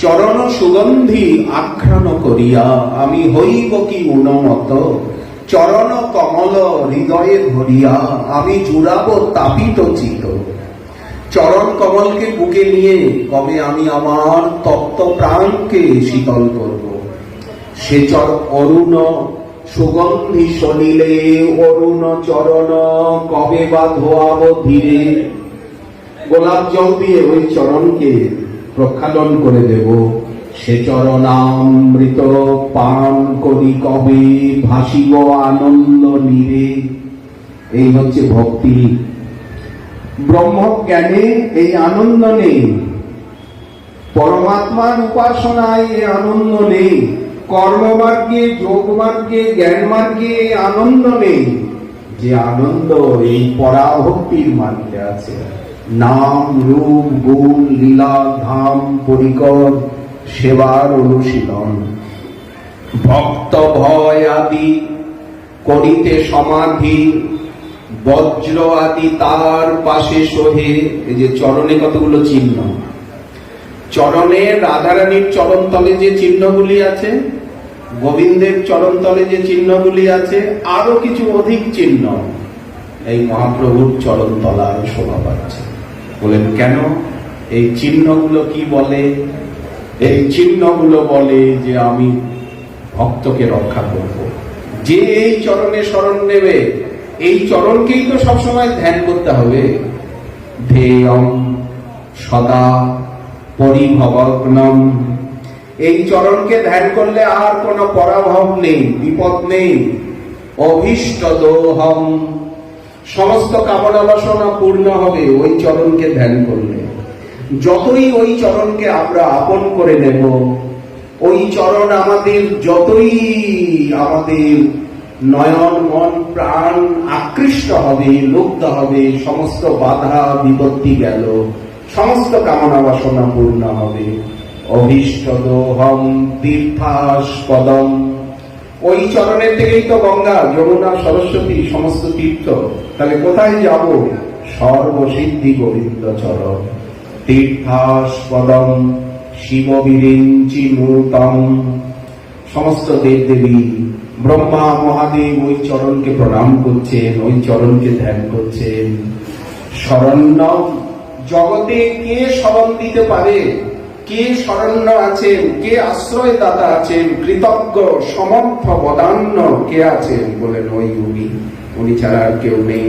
চরণ সুগন্ধি আঘ্রাণ করিয়া আমি হইব কি উন্নত, চরণ কমল হৃদয়ে ধরিয়া আমি জুড়াব তাপিত চিত। চরণ কমলকে বুকে নিয়ে কবে আমি আমার তপ্ত প্রাণকে শীতল করব। সে অরুণ সুগন্ধি শনিলে অরুণ চরণ কবে বা ধোয়াব ধীরে। গোলাপ জল দিয়ে ওই চরণকে প্রক্ষালন করে দেব। সে চরণামৃত পান করি কবে ভাসিব আনন্দ নীরে। এই হচ্ছে ভক্তি। ব্রহ্মজ্ঞানে এই আনন্দ নেই, পরমাত্মার উপাসনায় এই আনন্দ নেই, কর্মমার্গে যোগ মার্গে জ্ঞান মার্গে এই আনন্দ নেই। যে আনন্দ এই পরাভক্তির মার্গে আছে। নাম রূপ গুণ লীলা ধাম পরিকর সেবার অনুশীলন। ভক্ত ভয় আদি করিতে সমাধি, বজ্র আদি তার পাশে সোহে। এই যে চরণে কতগুলো চিহ্ন, চরণে রাধারানীর চরণ তলে যে চিহ্নগুলি আছে, গোবিন্দের চরণ তলে যে চিহ্নগুলি আছে, আরো কিছু অধিক চিহ্ন এই মহাপ্রভুর চরণ তলায় শোভা পাচ্ছে। বলেন কেন? এই চিহ্নগুলো কি বলে? এই চিহ্নগুলো বলে যে আমি ভক্তকে রক্ষা করব। যে এই চরণে শরণ নেবে, এই চরণকেই তো সবসময় ধ্যান করতে হবে। ধ্যেয়ং সদা পরিভবগ্নম। এই চরণকে ধ্যান করলে আর কোনো পরাভব নেই, বিপদ নেই। অভীষ্ট দোহম, সমস্ত কামনা বাসনা পূর্ণ হবে ওই চরণকে ধ্যান করলে। যতই ওই চরণকে আমরা আপন করে নেব, ওই চরণ আমাদের যতই আমাদের নয়ন মন প্রাণ আকৃষ্ট হবে, লুব্ধ হবে, সমস্ত বাধা বিপত্তি গেল, সমস্ত কামনা বাসনা পূর্ণ হবে। অভীষ্ট দোহম তীর্থাস্পদম। ওই চরণের থেকেই তো গঙ্গা যমুনা সরস্বতী সমস্ত তীর্থ। তাহলে কোথায় যাব? সর্বসিদ্ধি গোবিন্দ চরণ। তীর্থাস্পদম শিব বিরিঞ্চি নূতম। সমস্ত দেব দেবী ব্রহ্মা মহাদেব ওই চরণকে প্রণাম করছেন, ওই চরণকে ধ্যান করছেন। শরণ্য, জগতে কে শরণ দিতে পারে? কে শরণ্য আছেন? কে আশ্রয় দাতা আছেন? কৃতজ্ঞ সমর্থ বদান্য কে আছেন? বলেন ওই উনি ছাড়া আর কেউ নেই।